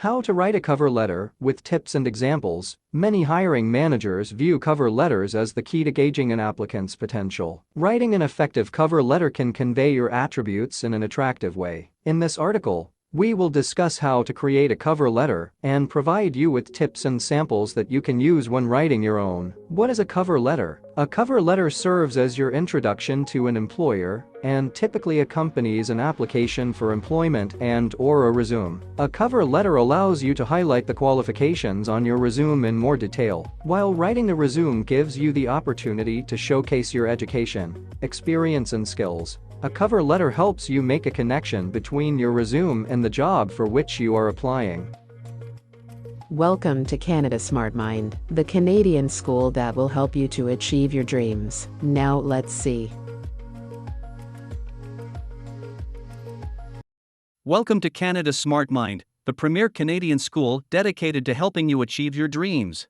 How to write a cover letter with tips and examples. Many hiring managers view cover letters as the key to gauging an applicant's potential. Writing an effective cover letter can convey your attributes in an attractive way. In this article, we will discuss how to create a cover letter and provide you with tips and samples that you can use when writing your own. What is a cover letter? A cover letter serves as your introduction to an employer and typically accompanies an application for employment and/or a resume. A cover letter allows you to highlight the qualifications on your resume in more detail, while writing a resume gives you the opportunity to showcase your education, experience and skills. A cover letter helps you make a connection between your resume and the job for which you are applying. Welcome to Canada Smart Mind, the Canadian school that will help you to achieve your dreams. Now let's see. Welcome to Canada Smart Mind, the premier Canadian school dedicated to helping you achieve your dreams.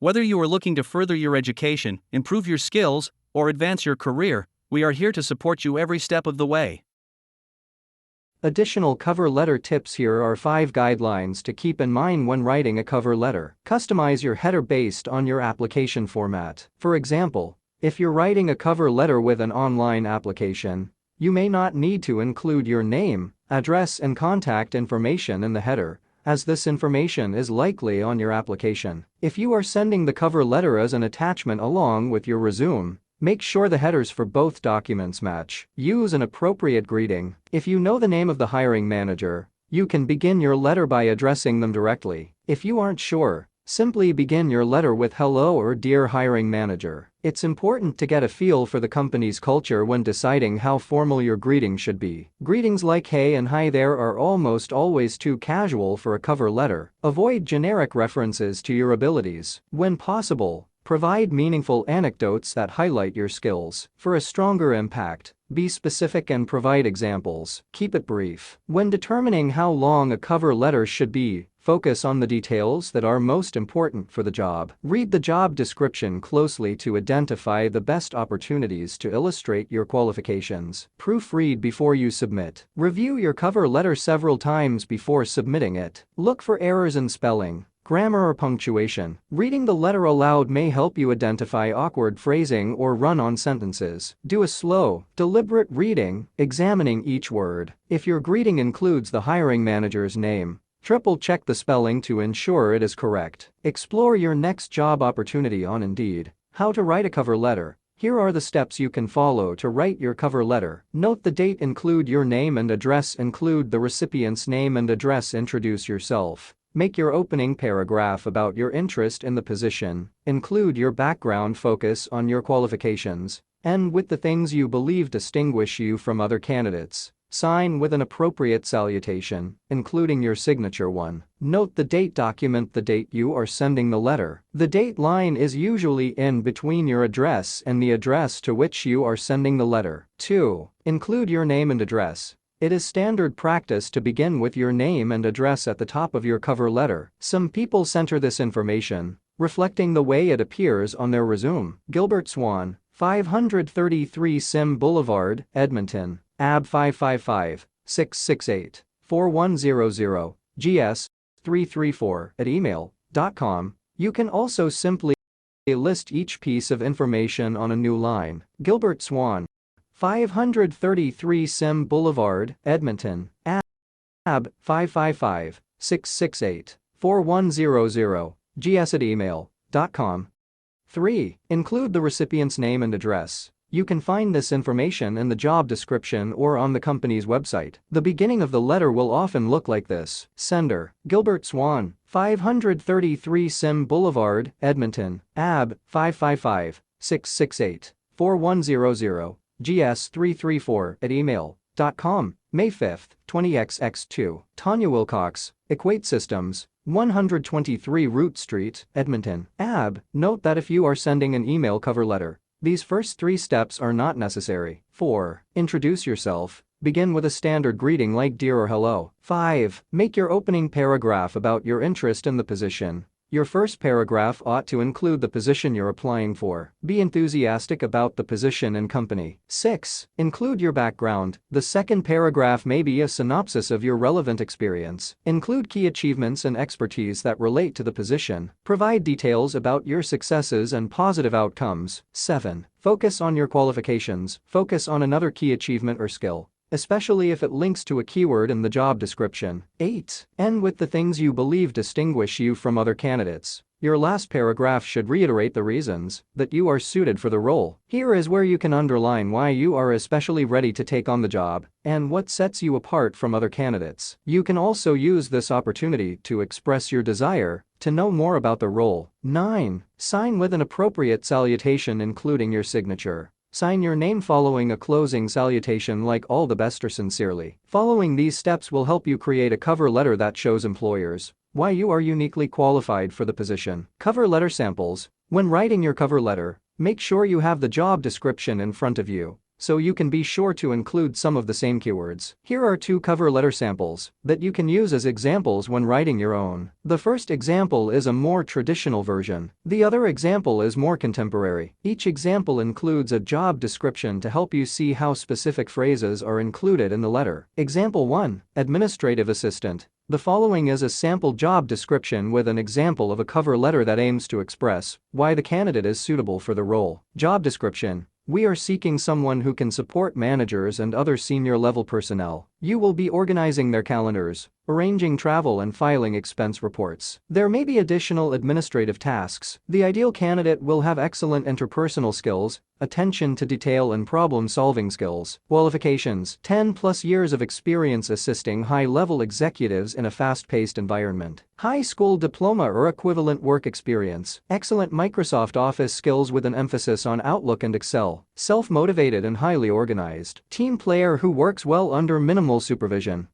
Whether you are looking to further your education, improve your skills, or advance your career, we are here to support you every step of the way. Additional cover letter tips. Here are 5 guidelines to keep in mind when writing a cover letter. Customize your header based on your application format. For example, if you're writing a cover letter with an online application, you may not need to include your name, address and contact information in the header, as this information is likely on your application. If you are sending the cover letter as an attachment along with your resume, make sure the headers for both documents match. Use an appropriate greeting. If you know the name of the hiring manager, you can begin your letter by addressing them directly. If you aren't sure, simply begin your letter with "Hello" or "Dear hiring manager." It's important to get a feel for the company's culture when deciding how formal your greeting should be. Greetings like "Hey" and "Hi there" are almost always too casual for a cover letter. Avoid generic references to your abilities. When possible, provide meaningful anecdotes that highlight your skills. For a stronger impact, be specific and provide examples. Keep it brief. When determining how long a cover letter should be, focus on the details that are most important for the job. Read the job description closely to identify the best opportunities to illustrate your qualifications. Proofread before you submit. Review your cover letter several times before submitting it. Look for errors in spelling, grammar or punctuation. Reading the letter aloud may help you identify awkward phrasing or run-on sentences. Do a slow, deliberate reading, examining each word. If your greeting includes the hiring manager's name, triple-check the spelling to ensure it is correct. Explore your next job opportunity on Indeed. How to write a cover letter. Here are the steps you can follow to write your cover letter. Note the date. Include your name and address. Include the recipient's name and address. Introduce yourself. Make your opening paragraph about your interest in the position. Include your background. Focus on your qualifications. End with the things you believe distinguish you from other candidates. Sign with an appropriate salutation, including your signature one. Note the date. Document the date you are sending the letter. The date line is usually in between your address and the address to which you are sending the letter. 2. Include your name and address. It is standard practice to begin with your name and address at the top of your cover letter. Some people center this information, reflecting the way it appears on their resume. Gilbert Swan, 533 Sim Boulevard, Edmonton, AB 555-668-4100, GS 334 @email.com. You can also simply list each piece of information on a new line. Gilbert Swan, 533 Sim Boulevard, Edmonton, AB 555-668-4100, GS @email.com. 3. Include the recipient's name and address. You can find this information in the job description or on the company's website. The beginning of the letter will often look like this. Sender, Gilbert Swan, 533 Sim Boulevard, Edmonton, AB 555-668-4100, GS 334 @email.com. May 5, 20XX2. Tanya Wilcox, Equate Systems, 123 Root Street, Edmonton, AB. Note that if you are sending an email cover letter, these first 3 steps are not necessary. 4. Introduce yourself. Begin with a standard greeting like "Dear" or "Hello." 5. Make your opening paragraph about your interest in the position. Your first paragraph ought to include the position you're applying for. Be enthusiastic about the position and company. 6. Include your background. The second paragraph may be a synopsis of your relevant experience. Include key achievements and expertise that relate to the position. Provide details about your successes and positive outcomes. 7. Focus on your qualifications. Focus on another key achievement or skill, especially if it links to a keyword in the job description. 8. End with the things you believe distinguish you from other candidates. Your last paragraph should reiterate the reasons that you are suited for the role. Here is where you can underline why you are especially ready to take on the job and what sets you apart from other candidates. You can also use this opportunity to express your desire to know more about the role. 9. Sign with an appropriate salutation including your signature. Sign your name following a closing salutation like "All the best" or "Sincerely." Following these steps will help you create a cover letter that shows employers why you are uniquely qualified for the position. Cover letter samples. When writing your cover letter, make sure you have the job description in front of you, so you can be sure to include some of the same keywords. Here are 2 cover letter samples that you can use as examples when writing your own. The first example is a more traditional version. The other example is more contemporary. Each example includes a job description to help you see how specific phrases are included in the letter. Example 1. Administrative assistant. The following is a sample job description with an example of a cover letter that aims to express why the candidate is suitable for the role. Job description. We are seeking someone who can support managers and other senior-level personnel. You will be organizing their calendars, arranging travel and filing expense reports. There may be additional administrative tasks. The ideal candidate will have excellent interpersonal skills, attention to detail and problem-solving skills. Qualifications: 10+ years of experience assisting high-level executives in a fast-paced environment. High school diploma or equivalent work experience. Excellent Microsoft Office skills with an emphasis on Outlook and Excel. Self-motivated and highly organized. Team player who works well under minimal supervision.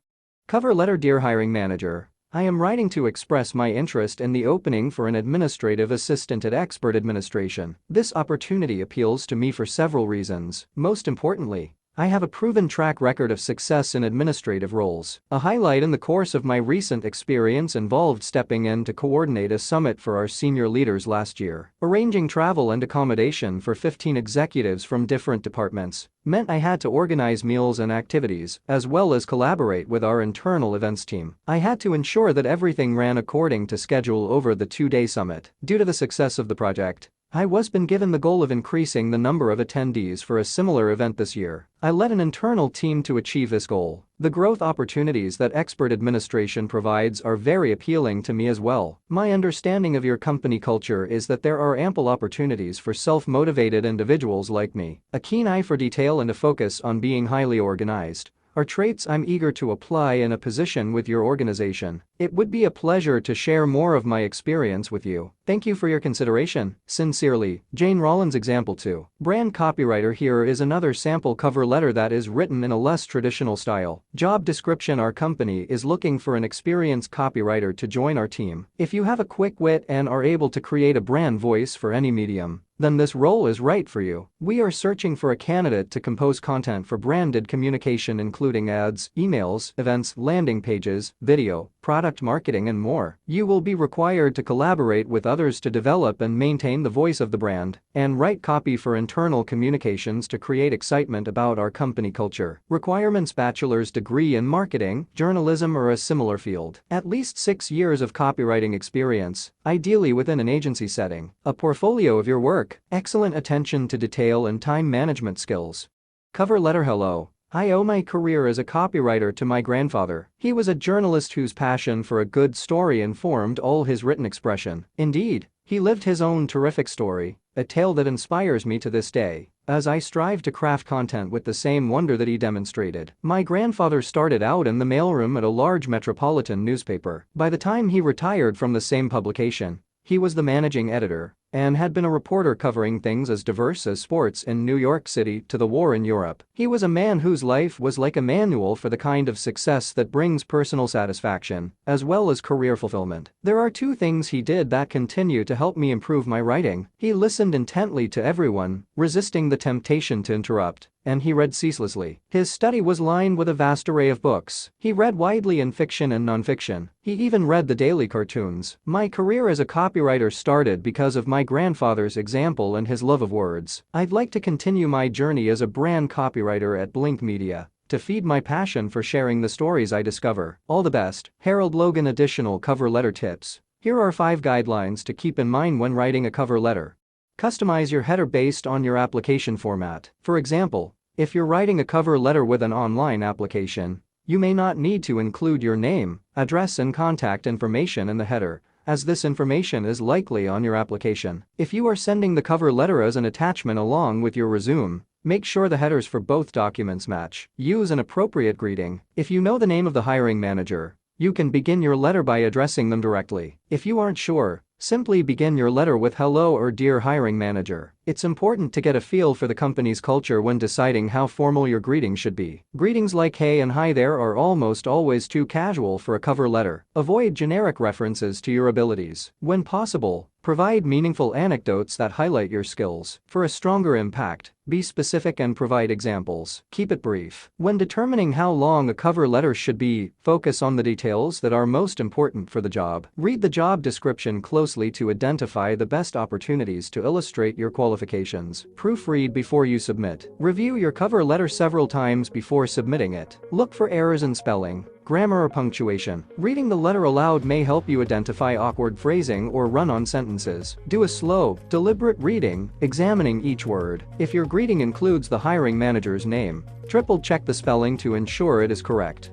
Cover letter. Dear hiring manager, I am writing to express my interest in the opening for an administrative assistant at Expert Administration. This opportunity appeals to me for several reasons. Most importantly, I have a proven track record of success in administrative roles. A highlight in the course of my recent experience involved stepping in to coordinate a summit for our senior leaders last year. Arranging travel and accommodation for 15 executives from different departments meant I had to organize meals and activities, as well as collaborate with our internal events team. I had to ensure that everything ran according to schedule over the 2-day summit. Due to the success of the project, I was been given the goal of increasing the number of attendees for a similar event this year. I led an internal team to achieve this goal. The growth opportunities that Expert Administration provides are very appealing to me as well. My understanding of your company culture is that there are ample opportunities for self-motivated individuals like me. A keen eye for detail and a focus on being highly organized are traits I'm eager to apply in a position with your organization. It would be a pleasure to share more of my experience with you. Thank you for your consideration. Sincerely, Jane Rollins. Example 2. Brand copywriter. Here is another sample cover letter that is written in a less traditional style. Job description: our company is looking for an experienced copywriter to join our team. If you have a quick wit and are able to create a brand voice for any medium, then this role is right for you. We are searching for a candidate to compose content for branded communication including ads, emails, events, landing pages, video, product marketing and more. You will be required to collaborate with others to develop and maintain the voice of the brand and write copy for internal communications to create excitement about our company culture. Requirements: bachelor's degree in marketing, journalism or a similar field. At least 6 years of copywriting experience, ideally within an agency setting. A portfolio of your work. Excellent attention to detail and time management skills. Cover letter: hello. I owe my career as a copywriter to my grandfather. He was a journalist whose passion for a good story informed all his written expression. Indeed, he lived his own terrific story, a tale that inspires me to this day, as I strive to craft content with the same wonder that he demonstrated. My grandfather started out in the mailroom at a large metropolitan newspaper. By the time he retired from the same publication, he was the managing editor and had been a reporter covering things as diverse as sports in New York City to the war in Europe. He was a man whose life was like a manual for the kind of success that brings personal satisfaction, as well as career fulfillment. There are 2 things he did that continue to help me improve my writing. He listened intently to everyone, resisting the temptation to interrupt, and he read ceaselessly. His study was lined with a vast array of books. He read widely in fiction and nonfiction. He even read the daily cartoons. My career as a copywriter started because of my grandfather's example and his love of words. I'd like to continue my journey as a brand copywriter at Blink Media to feed my passion for sharing the stories I discover. All the best, Harold Logan. Additional cover letter tips. Here are 5 guidelines to keep in mind when writing a cover letter. Customize your header based on your application format. For example, if you're writing a cover letter with an online application, you may not need to include your name, address and contact information in the header, as this information is likely on your application. If you are sending the cover letter as an attachment along with your resume, make sure the headers for both documents match. Use an appropriate greeting. If you know the name of the hiring manager, you can begin your letter by addressing them directly. If you aren't sure, simply begin your letter with "Hello" or "Dear hiring manager." It's important to get a feel for the company's culture when deciding how formal your greeting should be. Greetings like "Hey" and "Hi there" are almost always too casual for a cover letter. Avoid generic references to your abilities. When possible, provide meaningful anecdotes that highlight your skills. For a stronger impact, be specific and provide examples. Keep it brief. When determining how long a cover letter should be, focus on the details that are most important for the job. Read the job description closely to identify the best opportunities to illustrate your qualifications. Proofread before you submit. Review your cover letter several times before submitting it. Look for errors in spelling, grammar or punctuation. Reading the letter aloud may help you identify awkward phrasing or run-on sentences. Do a slow, deliberate reading, examining each word. If your greeting includes the hiring manager's name, triple-check the spelling to ensure it is correct.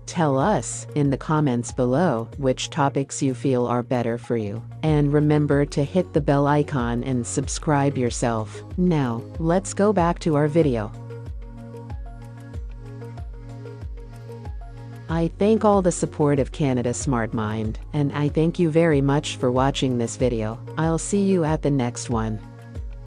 Tell us in the comments below which topics you feel are better for you. And remember to hit the bell icon and subscribe yourself. Now, let's go back to our video. I thank all the support of Canada Smart Mind, and I thank you very much for watching this video. I'll see you at the next one.